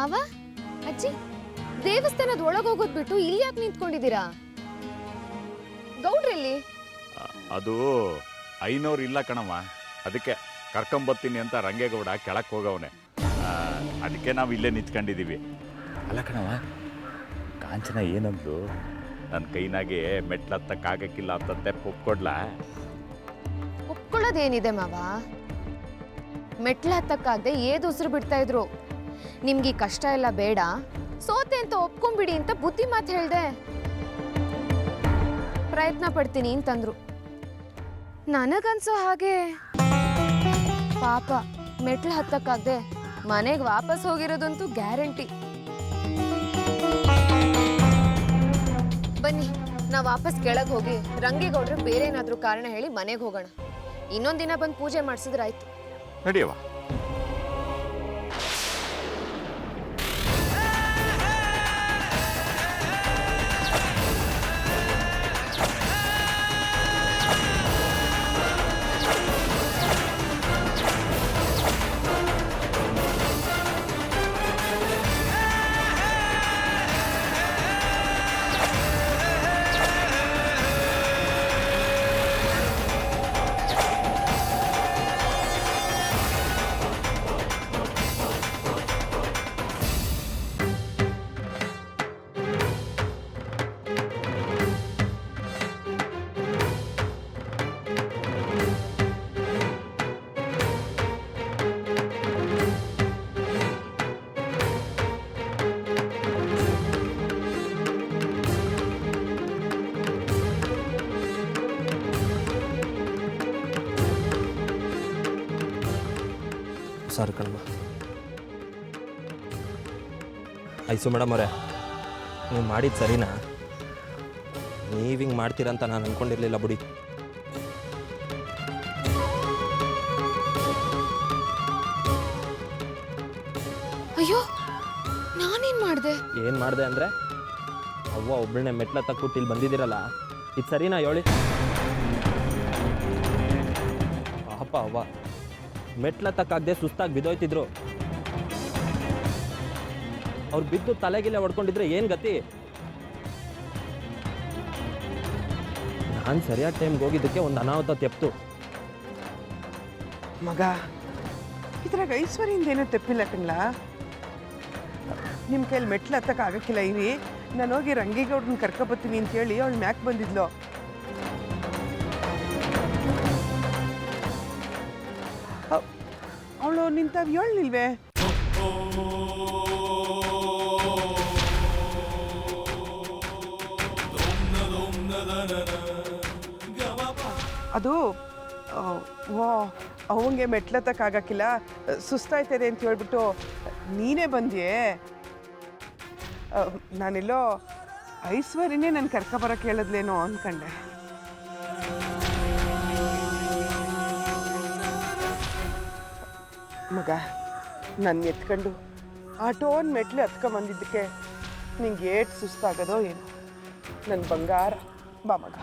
ಮಾವ ಅಜ್ಜಿ ದೇವಸ್ಥಾನದ ಒಳಗೆ ಹೋಗೋದ್ ಬಿಟ್ಟು ಇಲ್ಲಿ ಯಾಕೆ ನಿಂತ್ಕೊಂಡಿದ್ದೀರಾ? ಗೌಡ್ರಲ್ಲಿ ಅದು ಐನೋರು ಇಲ್ಲ ಕಣಮ್ಮ, ಅದಕ್ಕೆ ಕರ್ಕೊಂಬತ್ತೀನಿ ಅಂತ ರಂಗೇಗೌಡ ಕೆಳಕ್ಕೆ ಹೋಗವನೆ. ಅದಕ್ಕೆ ನಾವು ಇಲ್ಲೇ ನಿಂತ್ಕೊಂಡಿದ್ದೀವಿ. ಅಲ್ಲ ಕಣವ, ಕಾಂಚನ ಏನಂದು ನನ್ನ ಕೈನಾಗೆ ಮೆಟ್ಲತ್ತಕ್ಕಾಗಕ್ಕಿಲ್ಲ ಅಂತಂತೆ ಒಪ್ಕೊಡ್ಲಾ? ಒಪ್ಕೊಳ್ಳೋದೇನಿದೆ ಮಾವ, ಮೆಟ್ಲ ಹತ್ತಕ್ಕಾಗದೆ ಏದು ಉಸಿರು ಬಿಡ್ತಾ ಇದ್ರು. ನಿಮ್ಗೆ ಈ ಕಷ್ಟ ಎಲ್ಲ ಬೇಡ, ಸೋತೆ ಅಂತ ಒಪ್ಕೊಂಬಿಡಿ ಅಂತ ಬುದ್ಧಿ ಮಾತು ಹೇಳ್ದೆ. ಪ್ರಯತ್ನ ಪಡ್ತೀನಿ ಅಂತಂದ್ರು. ನನಗನ್ಸೋ ಹಾಗೆ ಪಾಪ ಮೆಟ್ಲು ಹತ್ತಕ್ಕಾಗದೆ ಮನೆಗೆ ವಾಪಸ್ ಹೋಗಿರೋದಂತೂ ಗ್ಯಾರಂಟಿ. ಬನ್ನಿ ನಾವು ವಾಪಸ್ ಕೆಳಗೆ ಹೋಗಿ ರಂಗೇಗೌಡ್ರು ಬೇರೆ ಏನಾದ್ರೂ ಕಾರಣ ಹೇಳಿ ಮನೆಗೆ ಹೋಗೋಣ. ಇನ್ನೊಂದಿನ ಬಂದು ಪೂಜೆ ಮಾಡಿಸಿದ್ರಾಯ್ತು. ನಡಿಯವ. ಸಾರಿ ಕಣಮ್ಮ. ಐಸು ಮೇಡಮ್ ಅವರೇ, ನೀವು ಮಾಡಿದ್ದು ಸರಿನಾ? ನೀವು ಹಿಂಗೆ ಮಾಡ್ತೀರಂತ ನಾನು ಅಂದ್ಕೊಂಡಿರಲಿಲ್ಲ ಬಿಡಿ. ಅಯ್ಯೋ, ನಾನೇನ್ ಮಾಡಿದೆ? ಏನು ಮಾಡಿದೆ ಅಂದರೆ, ಅವ್ವ ಒಬ್ಬಳನ್ನೇ ಮೆಟ್ಲ ತಕ್ಬಿಟ್ಟು ಇಲ್ಲಿ ಬಂದಿದ್ದೀರಲ್ಲ, ಇದು ಸರಿನಾ ಹೇಳಿ? ಪಾಪ ಅವ್ವ ಮೆಟ್ಲ ತಕ್ಕಾಗದೆ ಸುಸ್ತಾಗಿ ಬಿದ್ದೋಯ್ತಿದ್ರು. ಅವ್ರು ಬಿದ್ದು ತಲೆಗಿಲೆ ಹೊಡ್ಕೊಂಡಿದ್ರೆ ಏನು ಗತಿ? ನಾನು ಸರಿಯಾದ ಟೈಮ್ಗೆ ಹೋಗಿದ್ದಕ್ಕೆ ಒಂದು ಅನಾಹುತ ತೆಪ್ತು. ಮಗ, ಇದ್ರಾಗ ಐಶ್ವರ್ಯಿಂದ ಏನೋ ತೆಪ್ಪಿಲ್ಲ ಕಣ್ಲ. ನಿಮ್ಮ ಕೈಯಲ್ಲಿ ಮೆಟ್ಲು ಹತ್ತಕ್ಕೆ ಆಗಕ್ಕಿಲ್ಲ ಇರಿ, ನಾನು ಹೋಗಿ ರಂಗೇಗೌಡನ ಕರ್ಕೊಬತ್ತೀನಿ ಅಂತೇಳಿ ಅವಳು ಮ್ಯಾಕ್ ಬಂದಿದ್ಲು. ಅವಳು ನಿಂತಾಗ ಹೇಳಲಿಲ್ವೇ? ಅದು ವಾ ಅವಂಗೆ ಮೆಟ್ಲತ್ತಕ್ಕಾಗಕ್ಕಿಲ್ಲ, ಸುಸ್ತಾಯ್ತದೆ ಅಂತ ಹೇಳ್ಬಿಟ್ಟು ನೀನೇ ಬಂದ್ಯೇ. ನಾನೆಲ್ಲೋ ಐಶ್ವರ್ಯನೇ ನಾನು ಕರ್ಕೊಬರಕ್ಕೆ ಹೇಳಿದ್ಲೇನೋ ಅಂದ್ಕೊಂಡೆ. ಮಗ, ನನ್ನ ಎತ್ಕೊಂಡು ಆಟೋನ್ ಮೆಟ್ಲು ಹತ್ಕೊಂಬಂದಿದ್ದಕ್ಕೆ ನಿಂಗೆ ಏಟ್ ಸುಸ್ತಾಗೋದೋ ಏನೋ. ನನ್ನ ಬಂಗಾರ, ಬಾ ಮಗ.